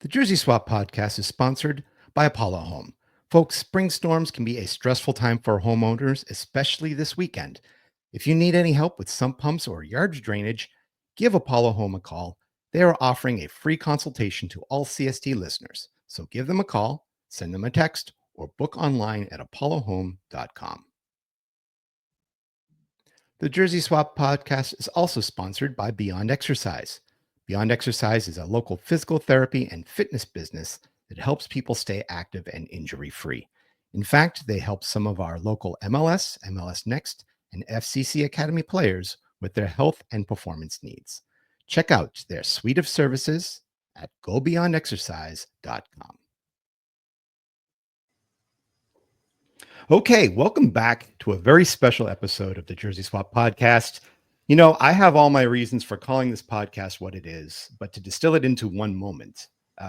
The Jersey Swap podcast is sponsored by Apollo Home. Folks, spring storms can be a stressful time for homeowners, especially this weekend. If you need any help with sump pumps or yard drainage, give Apollo Home a call. They are offering a free consultation to all CST listeners. So give them a call, send them a text, or book online at apollohome.com. The Jersey Swap podcast is also sponsored by Beyond Exercise. Beyond Exercise is a local physical therapy and fitness business that helps people stay active and injury free. In fact, they help some of our local MLS, MLS Next, and FCC Academy players with their health and performance needs. Check out their suite of services at gobeyondexercise.com. Okay, welcome back to a very special episode of the Jersey Swap podcast. You know, I have all my reasons for calling this podcast what it is, but to distill it into one moment,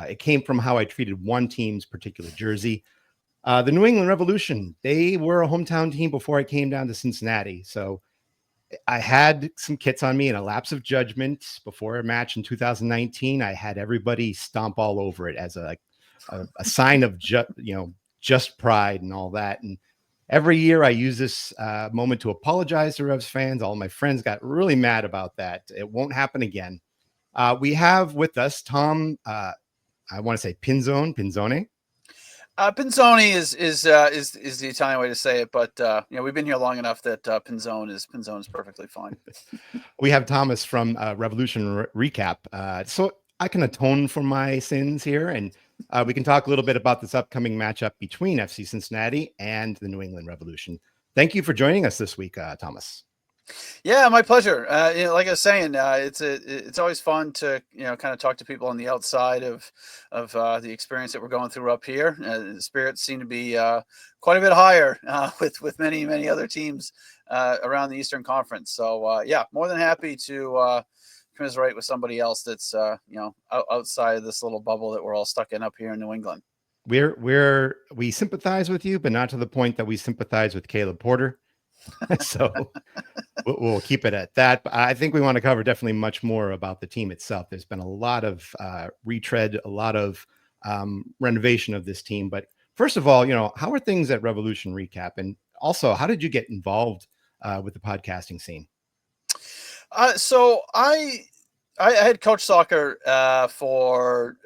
it came from how I treated one team's particular jersey. The New England Revolution, they were a hometown team before I came down to Cincinnati. So I had some kits on me in a lapse of judgment before a match in 2019. I had everybody stomp all over it as a sign of just pride and all that. And every year I use this moment to apologize to Revs fans. All my friends got really mad about that. It won't happen again. We have with us Tom. I want to say Pinzone. Pinzone is the Italian way to say it, but we've been here long enough that Pinzone is perfectly fine. We have Thomas from Revolution Recap. So I can atone for my sins here, and we can talk a little bit about this upcoming matchup between FC Cincinnati and the New England Revolution. Thank you for joining us this week, Thomas. Yeah, my pleasure. Like I was saying, it's always fun to kind of talk to people on the outside of the experience that we're going through up here. The spirits seem to be quite a bit higher with many other teams around the Eastern Conference. So yeah, more than happy to commiserate with somebody else that's outside of this little bubble that we're all stuck in up here in New England. We sympathize with you, but not to the point that we sympathize with Caleb Porter. So we'll keep it at that. But I think we want to cover definitely much more about the team itself. There's been a lot of retread, a lot of renovation of this team. But first of all, how are things at Revolution Recap? And also, how did you get involved with the podcasting scene? So I had coached soccer for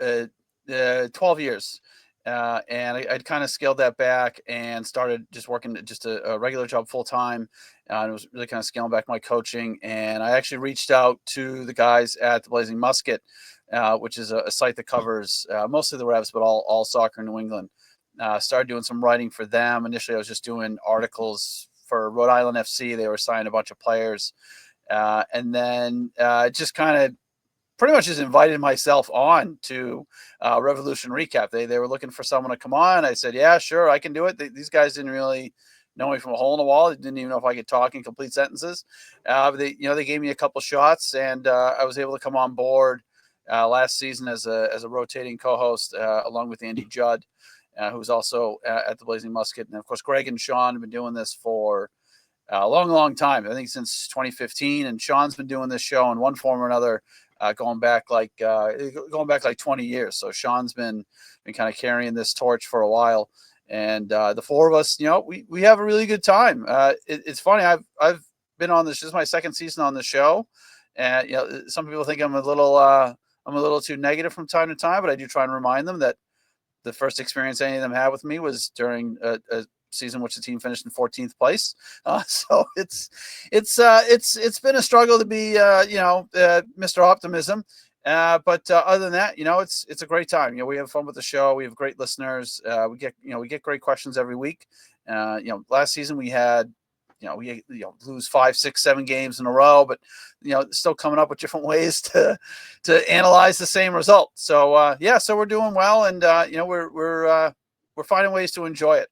12 years. And I'd kind of scaled that back and started just working just a regular job full time. And it was really kind of scaling back my coaching. And I actually reached out to the guys at the Blazing Musket, which is a site that covers mostly the Revs, but all soccer in New England. Started doing some writing for them. Initially, I was just doing articles for Rhode Island FC. They were signing a bunch of players. And then just kind of pretty much just invited myself on to Revolution Recap. They were looking for someone to come on. I said, yeah, sure, I can do it. These guys didn't really know me from a hole in the wall. They didn't even know if I could talk in complete sentences. But they gave me a couple shots, and I was able to come on board last season as a rotating co-host along with Andy Judd, who was also at the Blazing Musket. And of course, Greg and Sean have been doing this for a long time. I think since 2015, and Sean's been doing this show in one form or another going back like 20 years. So Sean's been kind of carrying this torch for a while, and the four of us, we have a really good time. It's funny. I've been on this. This is my second season on the show, and some people think I'm a little too negative from time to time, but I do try and remind them that the first experience any of them had with me was during a season which the team finished in 14th place. So it's been a struggle to be Mr. Optimism. But other than that, it's a great time. We have fun with the show. We have great listeners. We get great questions every week. Last season we had we lose 5, 6, 7 games in a row, but still coming up with different ways to analyze the same result. So so we're doing well, and we're finding ways to enjoy it.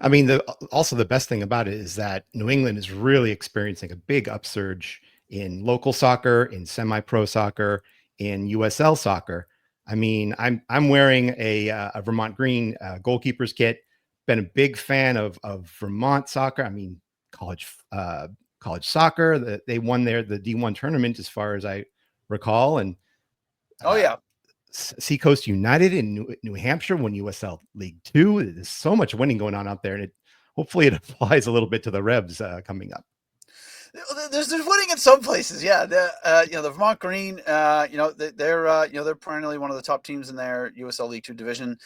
I mean, also the best thing about it is that New England is really experiencing a big upsurge in local soccer, in semi-pro soccer, in USL soccer. I mean, I'm wearing a Vermont Green goalkeeper's kit. Been a big fan of Vermont soccer. I mean, college soccer. They won the D1 tournament, as far as I recall, and oh yeah. Seacoast United in New Hampshire won USL League Two. There's so much winning going on out there, and hopefully it applies a little bit to the Revs coming up. There's winning in some places, yeah. The Vermont Green, they're perennially one of the top teams in their USL League Two division.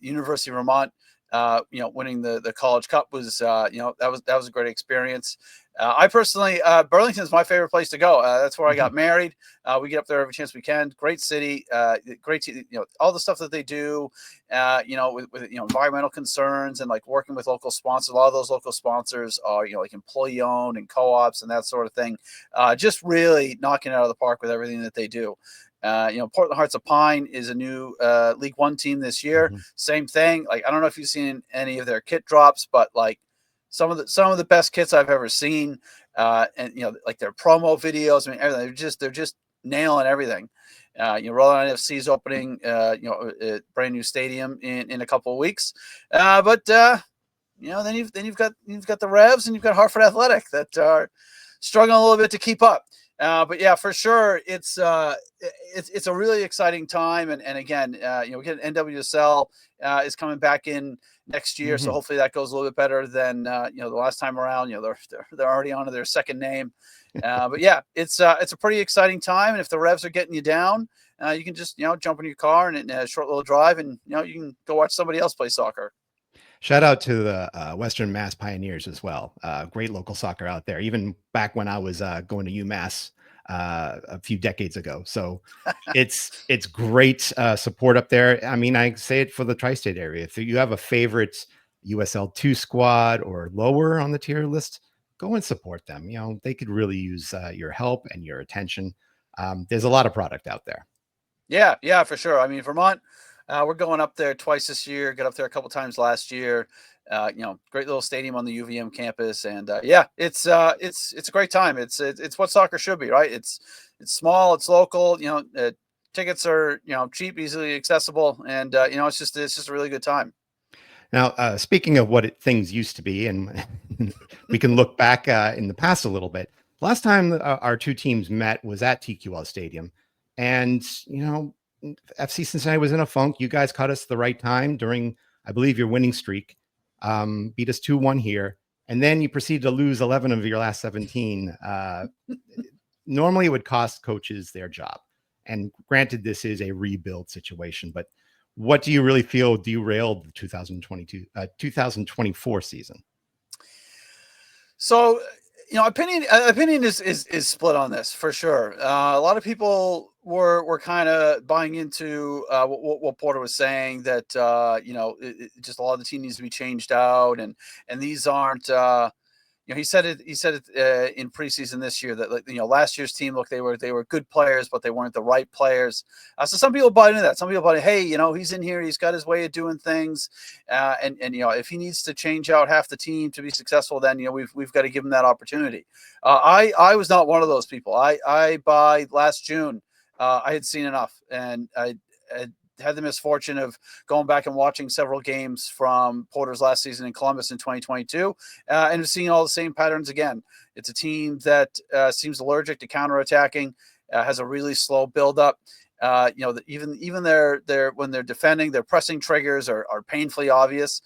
University of Vermont, winning the College Cup was, that was a great experience. I personally, Burlington's my favorite place to go. That's where I got married. We get up there every chance we can. Great city, great, all the stuff that they do, with environmental concerns and like working with local sponsors. A lot of those local sponsors are, like employee owned and co-ops and that sort of thing. Just really knocking it out of the park with everything that they do. Portland Hearts of Pine is a new League One team this year. Same thing. Like, I don't know if you've seen any of their kit drops, but like some of the best kits I've ever seen. And like their promo videos, I mean, everything. They're just nailing everything. Rhode Island FC is opening, a brand new stadium in a couple of weeks. But then you've got the Revs and you've got Hartford Athletic that are struggling a little bit to keep up. But yeah, for sure, it's a really exciting time, and again, we get NWSL is coming back in next year, so hopefully that goes a little bit better than the last time around. They're already on to their second name, but yeah, it's a pretty exciting time, and if the Revs are getting you down, you can just jump in your car and a short little drive, and you can go watch somebody else play soccer. Shout out to the Western Mass Pioneers as well. Great local soccer out there, even back when I was going to UMass a few decades ago. So it's great support up there. I mean, I say it for the tri-state area. If you have a favorite USL2 squad or lower on the tier list, go and support them. They could really use your help and your attention. There's a lot of product out there. Yeah, for sure. I mean, Vermont, we're going up there twice this year. Got up there a couple times last year. Great little stadium on the UVM campus, and it's a great time. It's what soccer should be, right? It's small, it's local. Tickets are cheap, easily accessible, and it's just a really good time. Now, speaking of what things used to be, and we can look back in the past a little bit. Last time our two teams met was at TQL Stadium, and FC Cincinnati was in a funk. You guys caught us at the right time during, I believe, your winning streak. Beat us 2-1 here, and then you proceed to lose 11 of your last 17. Normally, it would cost coaches their job. And granted, this is a rebuild situation, but what do you really feel derailed the 2024 season? So, opinion is split on this for sure. A lot of people were kind of buying into what Porter was saying, that just a lot of the team needs to be changed out, and these aren't. He said it in preseason this year that last year's team, look, they were good players, but they weren't the right players. So some people buy into that. Some people buy, hey, he's in here, he's got his way of doing things, and if he needs to change out half the team to be successful, then we've got to give him that opportunity. I was not one of those people. I by last June, I had seen enough, and I had the misfortune of going back and watching several games from Porter's last season in Columbus in 2022, and seeing all the same patterns again. It's a team that seems allergic to counterattacking, has a really slow buildup. Even their when they're defending, their pressing triggers are painfully obvious.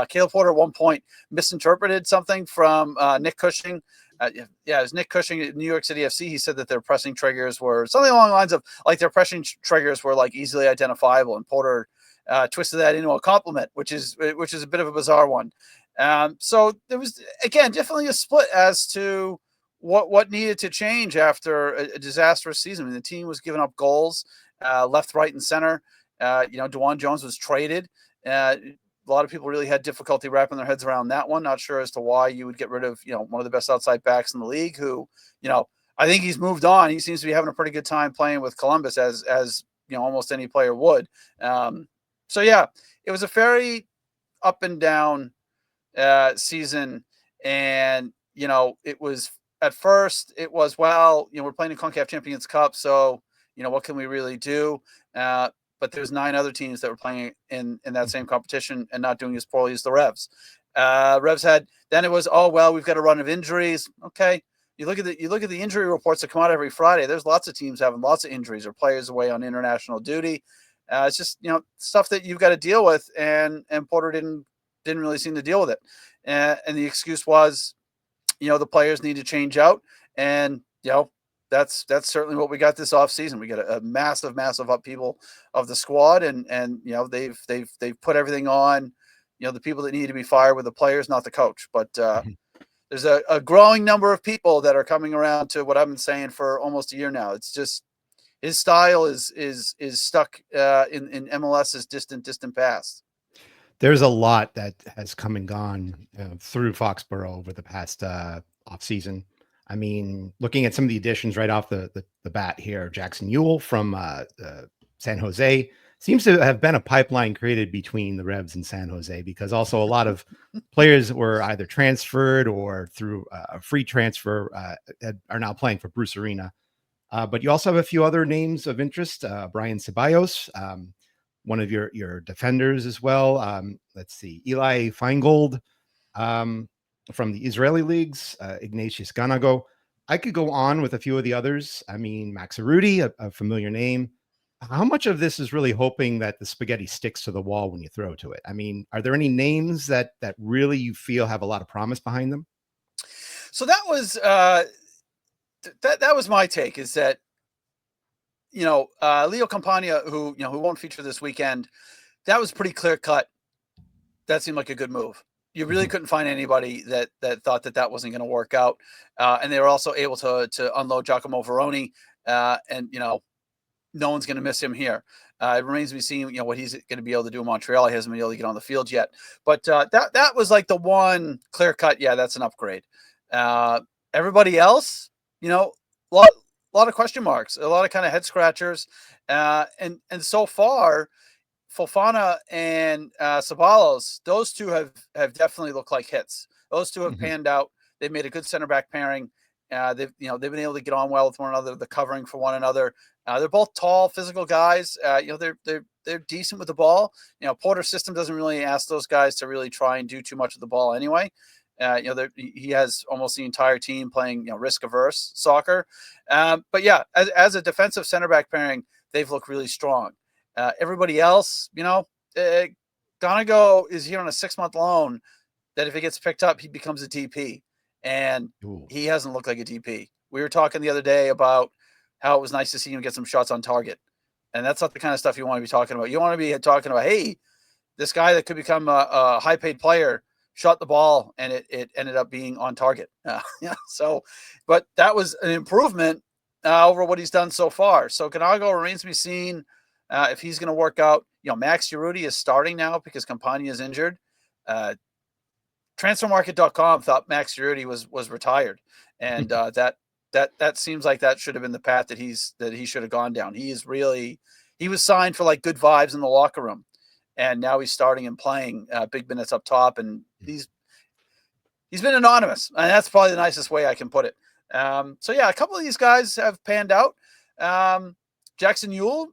Caleb Porter at one point misinterpreted something from Nick Cushing. It was Nick Cushing at New York City FC. He said that their pressing triggers were something along the lines of like their pressing triggers were like easily identifiable, and Porter twisted that into a compliment, which is a bit of a bizarre one. So there was, again, definitely a split as to what needed to change after a disastrous season. I mean, the team was giving up goals left, right, and center. DeJuan Jones was traded. A lot of people really had difficulty wrapping their heads around that one. Not sure as to why you would get rid of, one of the best outside backs in the league, who, I think he's moved on. He seems to be having a pretty good time playing with Columbus, as almost any player would. So yeah, it was a very up and down season. And, it was, at first it was, well, we're playing the CONCACAF Champions Cup, so, what can we really do? But there's 9 other teams that were playing in that same competition and not doing as poorly as the Revs. Revs then it was, oh, well, we've got a run of injuries. Okay, you look at the injury reports that come out every Friday. There's lots of teams having lots of injuries or players away on international duty. It's just stuff that you've got to deal with, and Porter didn't really seem to deal with it. And the excuse was, the players need to change out, and that's certainly what we got this offseason. We got a massive upheaval of the squad, and they've put everything on the people that need to be fired with the players, not the coach. But there's a growing number of people that are coming around to what I've been saying for almost a year now. It's just his style is stuck in MLS's distant past. There's a lot that has come and gone through Foxborough over the past offseason. I mean, looking at some of the additions right off the bat here, Jackson Ewell from San Jose seems to have been a pipeline created between the Revs and San Jose, because also a lot of players were either transferred or through a free transfer are now playing for Bruce Arena. But you also have a few other names of interest. Brian Ceballos, one of your defenders as well. Let's see, Eli Feingold from the Israeli leagues, Ignatius Ganago. I could go on with a few of the others. I mean, Max Arudi, a familiar name. How much of this is really hoping that the spaghetti sticks to the wall when you throw to it? I mean, are there any names that really you feel have a lot of promise behind them? So that was that was my take, is that Leo Campagna, who won't feature this weekend, that was pretty clear cut. That seemed like a good move. You really couldn't find anybody that thought that wasn't going to work out, and they were also able to unload Giacomo Veroni, and no one's going to miss him here. It remains to be seen, what he's going to be able to do in Montreal. He hasn't been able to get on the field yet, but that was like the one clear cut. Yeah, that's an upgrade. Everybody else, lot of question marks, a lot of kind of head scratchers, and so far, Fofana and Ceballos, those two have definitely looked like hits. Those two have panned out. They've made a good center back pairing. They've been able to get on well with one another. The covering for one another. They're both tall, physical guys. They're decent with the ball. Porter's system doesn't really ask those guys to really try and do too much of the ball anyway. He has almost the entire team playing risk averse soccer. But yeah, as a defensive center back pairing, they've looked really strong. Everybody else, Donegal is here on a 6-month loan that if it gets picked up, he becomes a DP. And he hasn't looked like a DP. We were talking the other day about how it was nice to see him get some shots on target. And that's not the kind of stuff you want to be talking about. You want to be talking about, hey, this guy that could become a high-paid player shot the ball, and it ended up being on target. But that was an improvement over what he's done so far. So Ganago remains to be seen if he's going to work out. Max Urruti is starting now because Campagna is injured. Transfermarket.com thought Max Urruti was retired, and that seems like that should have been the path that he should have gone down. He was signed for like good vibes in the locker room, and now he's starting and playing big minutes up top, and he's been anonymous, and that's probably the nicest way I can put it. So yeah, a couple of these guys have panned out. Jackson Ewell,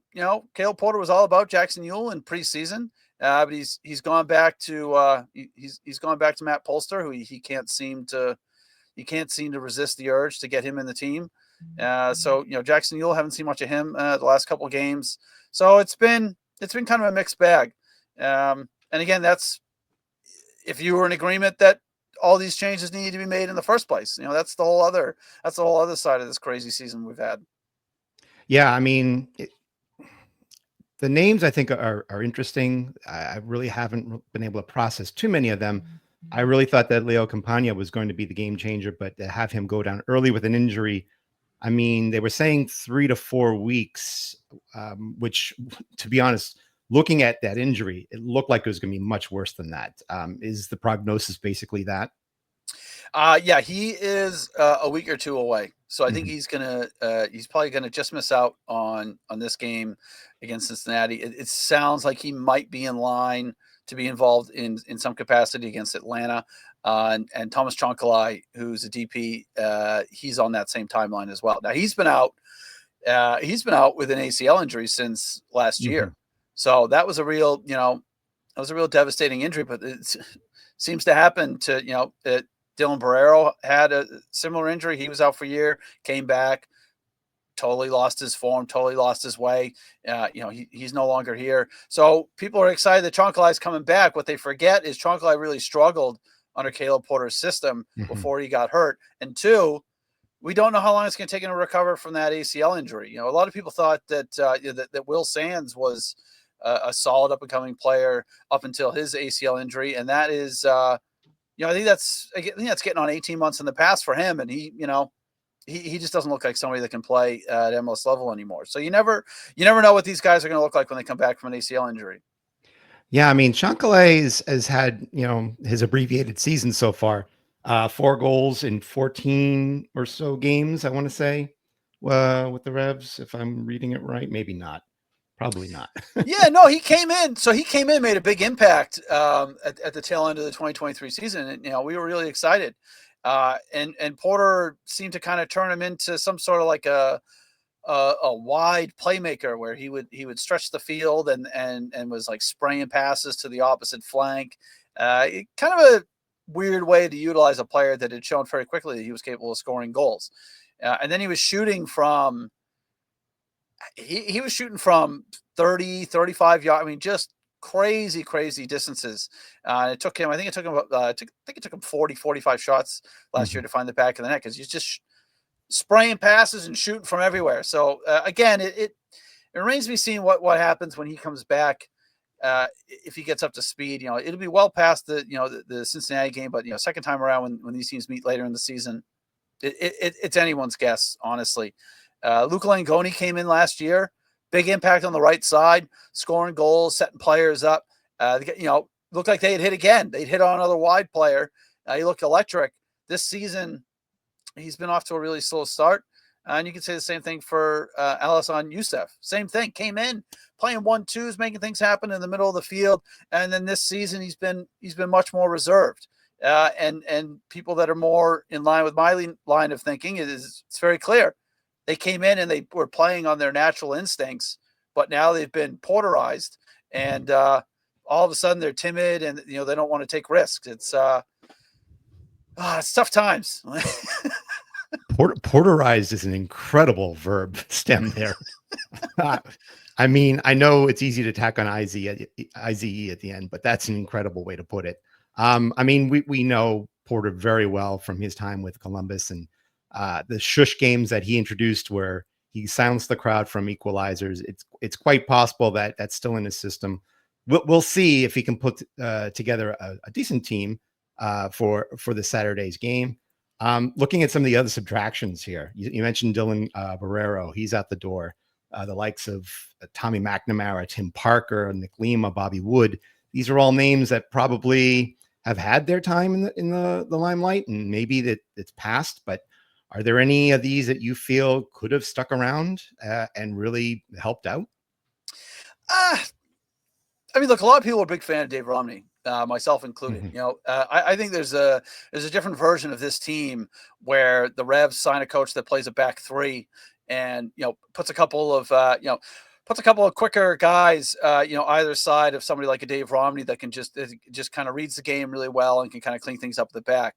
Caleb Porter was all about Jackson Ewell in preseason, but he's gone back to he's gone back to Matt Polster, who he can't seem to resist the urge to get him in the team. So Jackson Ewell, haven't seen much of him the last couple of games, so it's been kind of a mixed bag. And again, that's if you were in agreement that all these changes need to be made in the first place. That's the whole other side of this crazy season we've had. Yeah, I mean, the names I think are interesting. I really haven't been able to process too many of them. I really thought that Leo Campagna was going to be the game changer, but to have him go down early with an injury, I mean, they were saying 3 to 4 weeks, which, to be honest, looking at that injury, it looked like it was going to be much worse than that. Is the prognosis basically that? Yeah, he is a week or two away. So I think he's probably gonna just miss out on this game against Cincinnati. It sounds like he might be in line to be involved in some capacity against Atlanta. And Thomas Chonkalai, who's a DP, he's on that same timeline as well. Now he's been out with an ACL injury since last year. So that was a real devastating injury, but it seems to happen to, Dylan Barrero had a similar injury. He was out for a year, came back, totally lost his form, totally lost his way. He's no longer here. So people are excited that Chonkalai's coming back. What they forget is Chonkalai really struggled under Caleb Porter's system before he got hurt. And two, we don't know how long it's going to take him to recover from that ACL injury. A lot of people thought that that Will Sands was a solid up and coming player up until his ACL injury, and that is, I think that's getting on 18 months in the past for him, and he just doesn't look like somebody that can play at MLS level anymore. So you never know what these guys are going to look like when they come back from an ACL injury. Yeah, I mean, Chancalay has had, his abbreviated season so far, 4 goals in 14 or so games, I want to say, with the Revs, if I'm reading it right. Maybe not. Probably not. Yeah, no, he came in. So he came in, made a big impact at the tail end of the 2023 season. And, we were really excited. And Porter seemed to kind of turn him into some sort of like a wide playmaker where he would stretch the field and was like spraying passes to the opposite flank. Kind of a weird way to utilize a player that had shown very quickly that he was capable of scoring goals. And then he was shooting from he was shooting from 30, 35 yards. I mean, just crazy distances. It took him 40, 45 shots last year to find the back of the net because he's just spraying passes and shooting from everywhere. So again, it remains to be seen what happens when he comes back. If he gets up to speed, it'll be well past the Cincinnati game, but second time around when these teams meet later in the season, it's anyone's guess, honestly. Luca Langoni came in last year, big impact on the right side, scoring goals, setting players up. Looked like they had hit again. They'd hit on another wide player. He looked electric. This season, he's been off to a really slow start. And you can say the same thing for Alisson Youssef. Same thing. Came in playing 1-2s, making things happen in the middle of the field. And then this season, he's been much more reserved. And people that are more in line with my line of thinking, it's very clear. They came in and they were playing on their natural instincts, but now they've been porterized, and all of a sudden they're timid and they don't want to take risks. It's tough times. Porterized is an incredible verb stem there. I mean, I know it's easy to tack on IZE at the end, but that's an incredible way to put it. I mean, we know Porter very well from his time with Columbus and the shush games that he introduced where he silenced the crowd from equalizers. It's quite possible that that's still in his system. We'll see if he can put together a decent team for the Saturday's game. Looking at some of the other subtractions here, you mentioned Dylan Barrero. He's out the door. The likes of Tommy McNamara, Tim Parker, Nick Lima, Bobby Wood. These are all names that probably have had their time in the limelight, and maybe that it's passed. But are there any of these that you feel could have stuck around and really helped out? I mean, look, a lot of people are a big fan of Dave Romney, myself included. I think there's a different version of this team where the Revs sign a coach that plays a back three and puts a couple of quicker guys either side of somebody like a Dave Romney that can just kind of reads the game really well and can kind of clean things up at the back.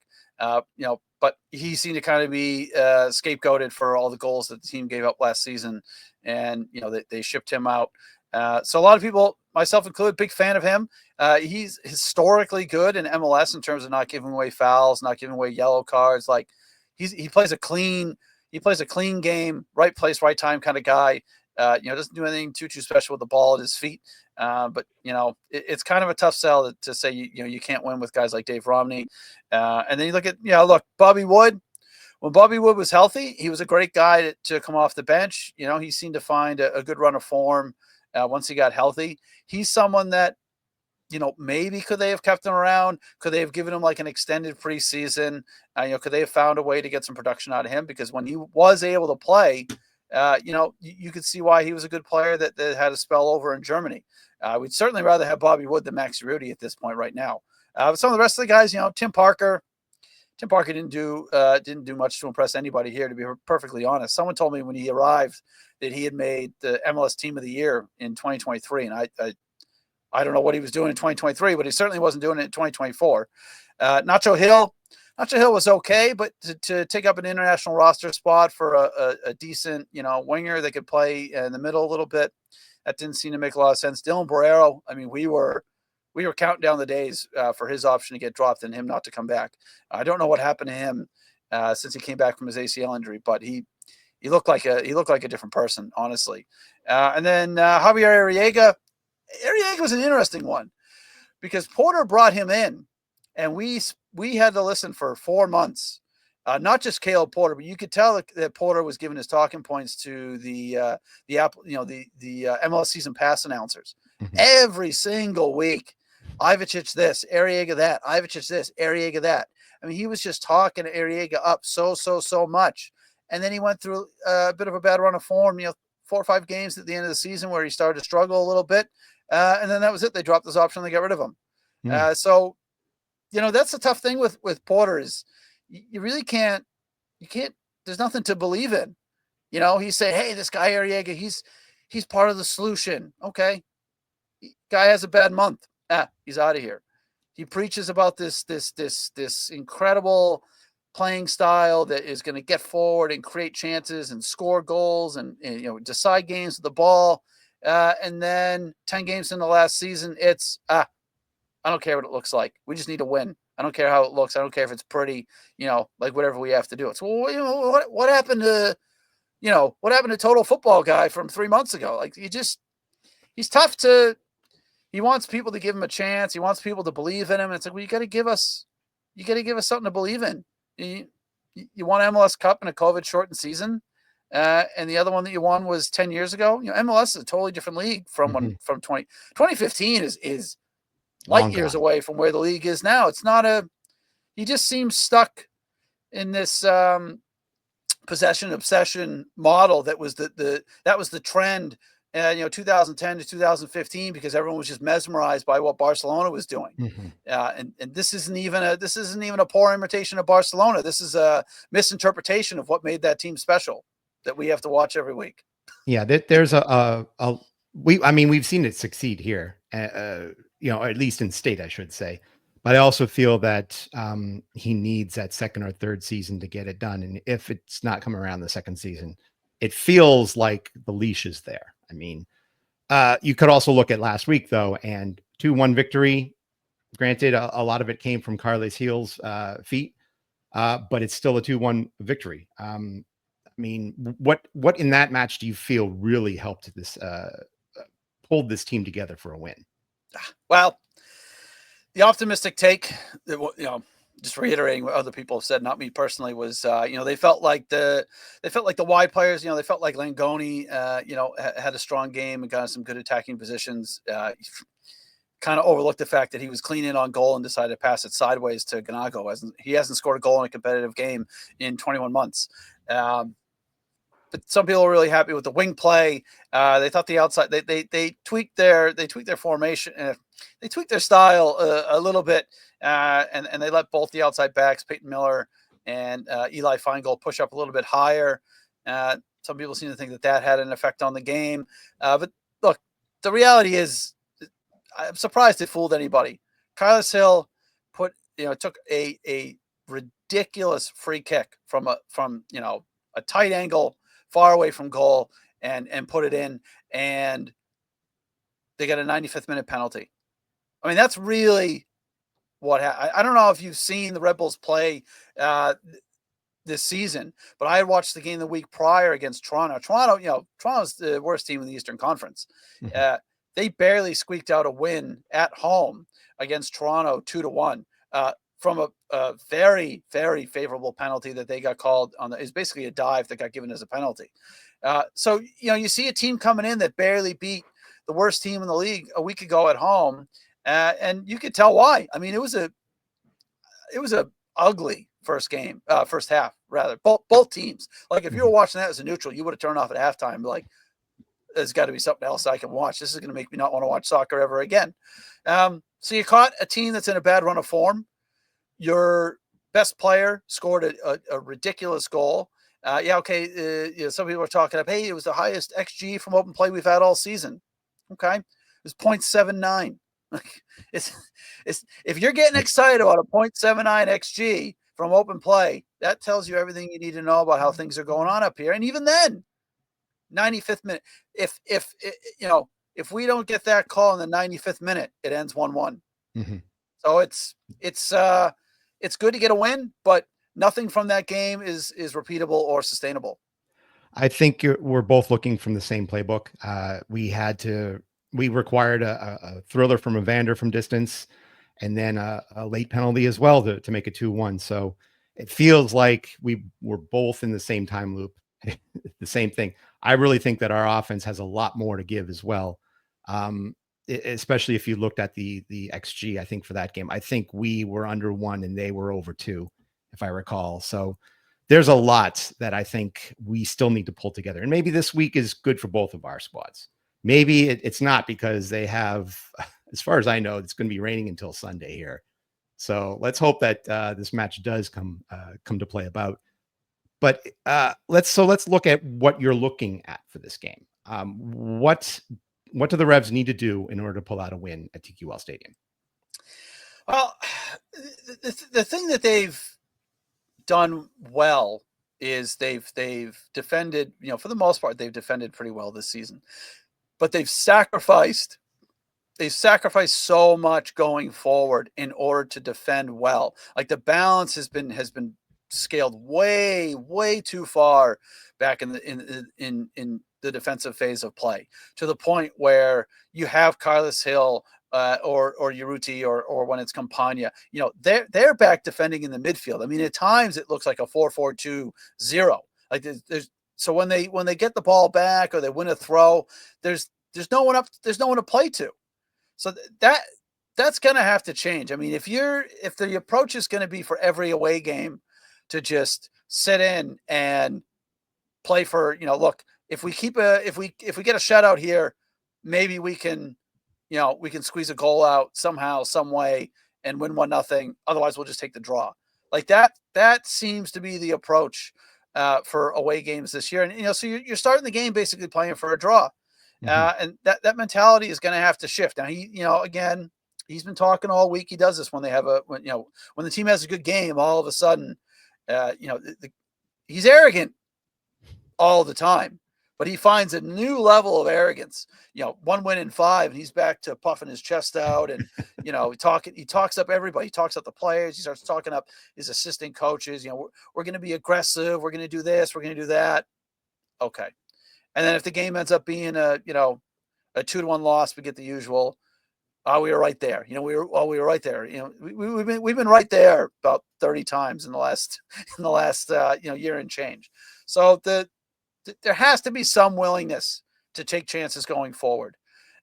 But he seemed to kind of be scapegoated for all the goals that the team gave up last season, and they shipped him out. So a lot of people, myself included, big fan of him. He's historically good in MLS in terms of not giving away fouls, not giving away yellow cards. Like he plays a clean game, right place, right time kind of guy. Doesn't do anything too special with the ball at his feet. But it's kind of a tough sell to say you can't win with guys like Dave Romney. And then you look at Bobby Wood. When Bobby Wood was healthy, he was a great guy to come off the bench. He seemed to find a good run of form once he got healthy. He's someone that maybe could they have kept him around? Could they have given him like an extended preseason? Could they have found a way to get some production out of him? Because when he was able to play, you could see why he was a good player that had a spell over in Germany. We'd certainly rather have Bobby Wood than Max Rudy at this point right now. But some of the rest of the guys, Tim Parker didn't do much to impress anybody here, to be perfectly honest. Someone told me when he arrived that he had made the MLS Team of the Year in 2023, and I don't know what he was doing in 2023, but he certainly wasn't doing it in 2024. Nacho Hill Hill was okay, but to take up an international roster spot for a decent, winger that could play in the middle a little bit, that didn't seem to make a lot of sense. Dylan Borrero, I mean, we were counting down the days for his option to get dropped and him not to come back. I don't know what happened to him since he came back from his ACL injury, but he looked like a different person, honestly. And then Javier Arriaga. Arriaga was an interesting one because Porter brought him in, and we had to listen for 4 months. Not just Caleb Porter, but you could tell that Porter was giving his talking points to the MLS season pass announcers every single week. Ivicic this, Arriaga that, Ivicic this, Arriaga that. I mean, he was just talking Arriaga up so much. And then he went through a bit of a bad run of form, 4 or 5 games at the end of the season where he started to struggle a little bit. And then that was it. They dropped this option. They got rid of him. So, that's the tough thing with Porter is you really can't, there's nothing to believe in. He's saying, hey, this guy Arriaga, he's part of the solution. Okay. Guy has a bad month. He's out of here. He preaches about this incredible playing style that is going to get forward and create chances and score goals and decide games with the ball. And then 10 games in the last season, it's I don't care what it looks like. We just need to win. I don't care how it looks. I don't care if it's pretty, like whatever we have to do. It's what happened to, what happened to Total Football Guy from 3 months ago? Like he's tough to, he wants people to give him a chance. He wants people to believe in him. And it's like, well, you got to give us something to believe in. You won MLS Cup in a COVID shortened season. And the other one that you won was 10 years ago. MLS is a totally different league from 2015 is light years away from where the league is now. It's not he just seems stuck in this possession obsession model that was the trend 2010 to 2015 because everyone was just mesmerized by what Barcelona was doing. And this isn't even a poor imitation of Barcelona. This is a misinterpretation of what made that team special that we have to watch every week. Yeah, there's we've seen it succeed here, at least in state, I should say. But I also feel that he needs that second or third season to get it done. And if it's not coming around the second season, it feels like the leash is there. I mean, you could also look at last week, though, and 2-1 victory. Granted, a lot of it came from Carles Gil's feet, but it's still a 2-1 victory. I mean, what in that match do you feel really helped this pulled this team together for a win? Well, the optimistic take, just reiterating what other people have said, not me personally, was they felt like the wide players, they felt like Langoni, had a strong game and got some good attacking positions. Kind of overlooked the fact that he was clean in on goal and decided to pass it sideways to Ganago. He hasn't scored a goal in a competitive game in 21 months. But some people are really happy with the wing play. They thought the outside they tweaked their formation, they tweaked their style a little bit, and they let both the outside backs, Peyton Miller and Eli Feingold, push up a little bit higher. Some people seem to think that had an effect on the game. But look, the reality is, I'm surprised it fooled anybody. Carles Gil took a ridiculous free kick from a tight angle, far away from goal, and put it in, and they got a 95th minute penalty. I mean, that's really what happened. I don't know if you've seen the Red Bulls play this season, but I had watched the game the week prior against Toronto. Toronto's the worst team in the Eastern Conference. They barely squeaked out a win at home against Toronto 2-1 from a very, very favorable penalty that they got called on. It's basically a dive that got given as a penalty. So you see a team coming in that barely beat the worst team in the league a week ago at home, and you could tell why. I mean, it was a ugly first half rather. Both teams. Like if you were watching that as a neutral, you would have turned off at halftime. Like, there's got to be something else I can watch. This is going to make me not want to watch soccer ever again. So you caught a team that's in a bad run of form. Your best player scored a ridiculous goal. Some people are talking up, hey, it was the highest XG from open play we've had all season. Okay. It was 0.79. It's if you're getting excited about a 0.79 XG from open play, that tells you everything you need to know about how things are going on up here. And even then, 95th minute, if if we don't get that call in the 95th minute, it ends 1-1. Mm-hmm. So it's good to get a win, but nothing from that game is repeatable or sustainable. I think we're both looking from the same playbook. We required a thriller from Evander from distance, and then a late penalty as well to make it 2-1. So it feels like we were both in the same time loop, the same thing. I really think that our offense has a lot more to give as well. Especially if you looked at the XG, I think for that game, I think we were under 1 and they were over 2, if I recall. So there's a lot that I think we still need to pull together. And maybe this week is good for both of our squads. Maybe it's not, because they have, as far as I know, it's going to be raining until Sunday here. So let's hope that this match does come to play about. But let's look at what you're looking at for this game. What do the Revs need to do in order to pull out a win at TQL Stadium? Well, the thing that they've done well is they've defended, for the most part, they've defended pretty well this season, but they've sacrificed so much going forward in order to defend well. Like, the balance has been scaled way too far back in the defensive phase of play, to the point where you have Carlos Hill or Urruti or when it's Campagna, they're back defending in the midfield. I mean, at times it looks like a 4-4-2-0. Like, so when they get the ball back or they win a throw, there's no one to play to. So that's going to have to change. I mean, if the approach is going to be for every away game to just sit in and play for, look, if we get a shutout here, maybe we can squeeze a goal out somehow, some way, and win 1-0. Otherwise, we'll just take the draw. Like that seems to be the approach for away games this year. And so you're starting the game basically playing for a draw. And that mentality is going to have to shift. Now, again, he's been talking all week. He does this when they have when the team has a good game, all of a sudden, he's arrogant all the time, but he finds a new level of arrogance. 1 win in 5, and he's back to puffing his chest out, and he talks up everybody. He talks up the players. He starts talking up his assistant coaches. We're going to be aggressive. We're going to do this. We're going to do that. Okay. And then if the game ends up being a 2-1 loss, we get the usual. Oh, we were right there. We were right there. We've been right there about 30 times in the last year and change. So there has to be some willingness to take chances going forward,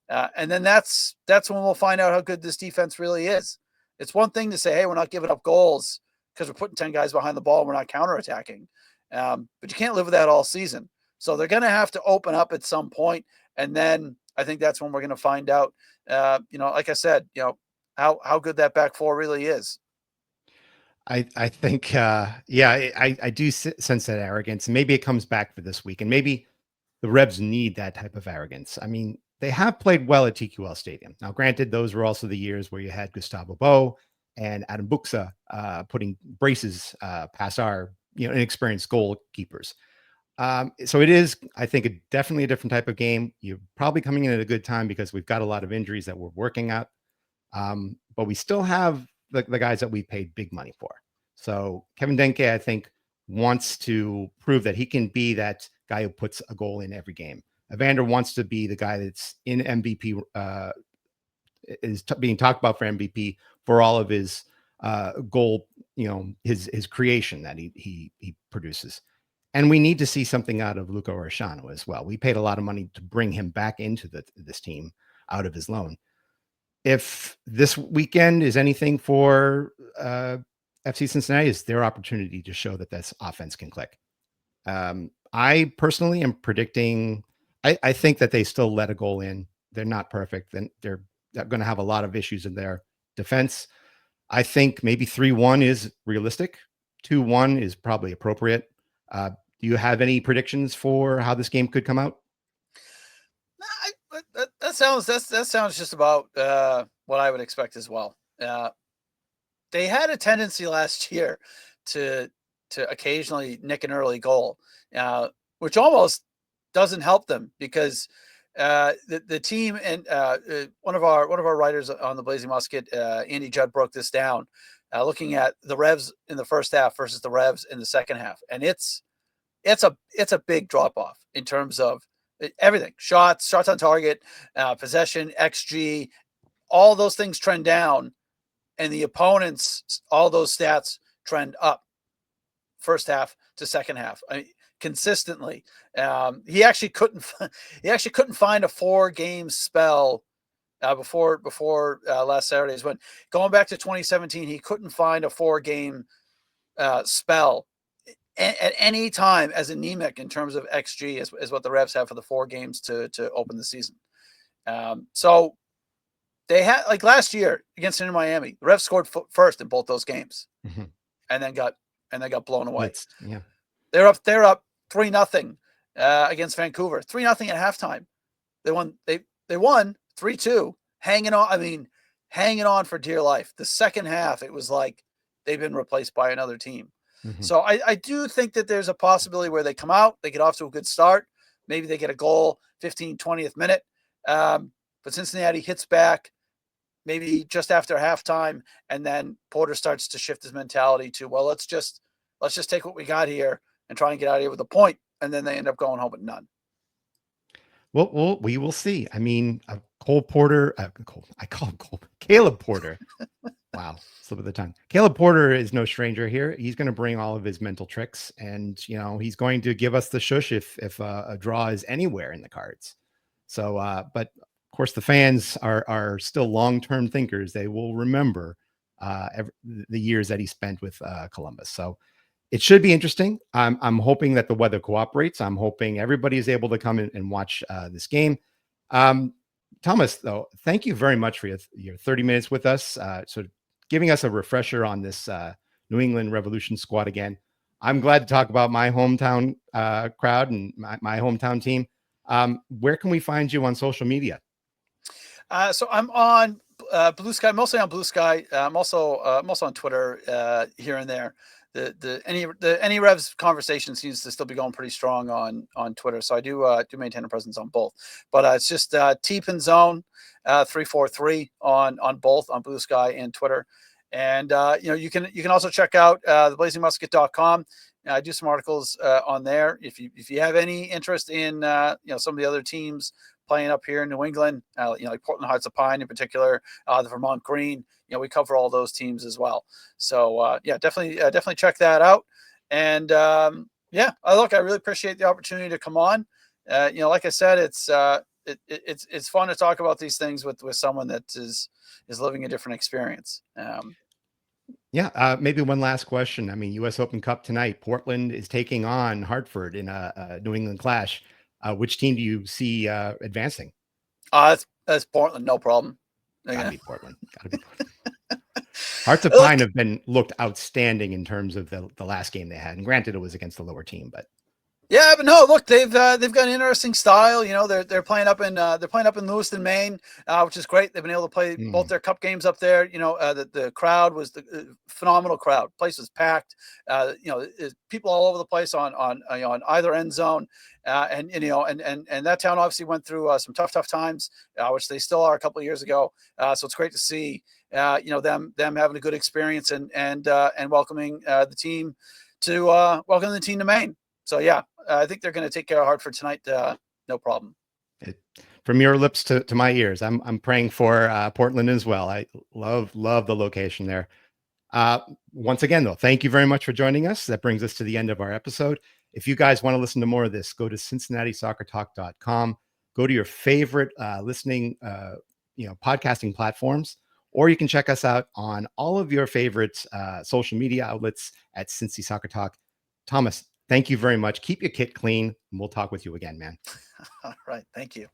and then that's when we'll find out how good this defense really is. It's one thing to say, hey, we're not giving up goals because we're putting 10 guys behind the ball and we're not counterattacking, but you can't live with that all season. So they're going to have to open up at some point, and then I think that's when we're going to find out, like I said, how good that back four really is. I think, I do sense that arrogance. Maybe it comes back for this week, and maybe the Revs need that type of arrogance. I mean, they have played well at TQL Stadium. Now, granted, those were also the years where you had Gustavo Bo and Adam Buxa putting braces past our inexperienced goalkeepers. So it is, I think, definitely a different type of game. You're probably coming in at a good time because we've got a lot of injuries that we're working at. But we still have the guys that we paid big money for. So Kevin Denke, I think, wants to prove that he can be that guy who puts a goal in every game. Evander wants to be the guy that's in MVP, being talked about for MVP for all of his goal, his creation that he produces. And we need to see something out of Luca Orishano as well. We paid a lot of money to bring him back into this team out of his loan. If this weekend is anything for FC Cincinnati, is their opportunity to show that this offense can click. I personally am predicting, I think that they still let a goal in. They're not perfect. Then they're going to have a lot of issues in their defense. I think maybe 3-1 is realistic. 2-1 is probably appropriate. Do you have any predictions for how this game could come out? That sounds just about what I would expect as well. They had a tendency last year to occasionally nick an early goal, which almost doesn't help them because the team and one of our writers on the Blazing Musket, Andy Judd, broke this down, looking at the Revs in the first half versus the Revs in the second half, and it's a big drop off in terms of everything: shots on target, possession, XG, all those things trend down, and the opponents, all those stats trend up. First half to second half, consistently. He actually couldn't find a 4-game spell before last Saturday's win. Going back to 2017, he couldn't find a 4-game spell at any time as anemic in terms of XG as what the Revs have for the 4 games to open the season. So they had, like last year against Inter Miami, the Revs scored first in both those games, and then got blown away. Yeah, they're up 3-0 against Vancouver, 3-0 at halftime. They won 3-2, hanging on for dear life. The second half, it was like they've been replaced by another team. So I do think that there's a possibility where they come out, they get off to a good start. Maybe they get a goal 15th, 20th minute. But Cincinnati hits back maybe just after halftime, and then Porter starts to shift his mentality to, well, let's just take what we got here and try and get out of here with a point. And then they end up going home with none. Well, we will see. I mean, Caleb Porter. Caleb Porter. Wow, slip of the tongue. Caleb Porter is no stranger here. He's going to bring all of his mental tricks, and he's going to give us the shush if a draw is anywhere in the cards. So, but of course, the fans are still long-term thinkers. They will remember the years that he spent with Columbus. So it should be interesting. I'm hoping that the weather cooperates. I'm hoping everybody is able to come in and watch this game. Thomas, though, thank you very much for your 30 minutes with us. So giving us a refresher on this New England Revolution squad again. I'm glad to talk about my hometown crowd and my hometown team. Where can we find you on social media? So I'm on Blue Sky, mostly on Blue Sky. I'm also on Twitter here and there. The NE Revs conversation seems to still be going pretty strong on Twitter, so I do maintain a presence on both. But it's just T Pinzone 343 on both, on Blue Sky and Twitter. And you can also check out theblazingmusket.com. I do some articles on there. If you have any interest in some of the other teams playing up here in New England, like Portland Hearts of Pine in particular, the Vermont Green, we cover all those teams as well. So definitely check that out. And I really appreciate the opportunity to come on. Like I said, it's fun to talk about these things with someone that is living a different experience. Maybe one last question. I mean, U.S. Open Cup tonight. Portland is taking on Hartford in a New England clash. Which team do you see advancing? That's Portland, no problem. Gotta be Portland. Hearts of Pine have looked outstanding in terms of the last game they had. And granted, it was against the lower team, but yeah, but no, look, they've got an interesting style. They're playing up in Lewiston, Maine, which is great. They've been able to play both their cup games up there. The crowd was the phenomenal crowd. Place was packed. People all over the place on either end zone. And that town obviously went through some tough times, which they still are a couple of years ago. So it's great to see them having a good experience and welcoming the team to Maine. So yeah, I think they're going to take care of Hartford tonight. No problem. From your lips to my ears, I'm praying for Portland as well. I love the location there. Once again, though, thank you very much for joining us. That brings us to the end of our episode. If you guys want to listen to more of this, go to CincinnatiSoccerTalk.com. Go to your favorite listening, podcasting platforms, or you can check us out on all of your favorite social media outlets at Cincy Soccer Talk. Thomas, thank you very much. Keep your kit clean, and we'll talk with you again, man. All right. Thank you.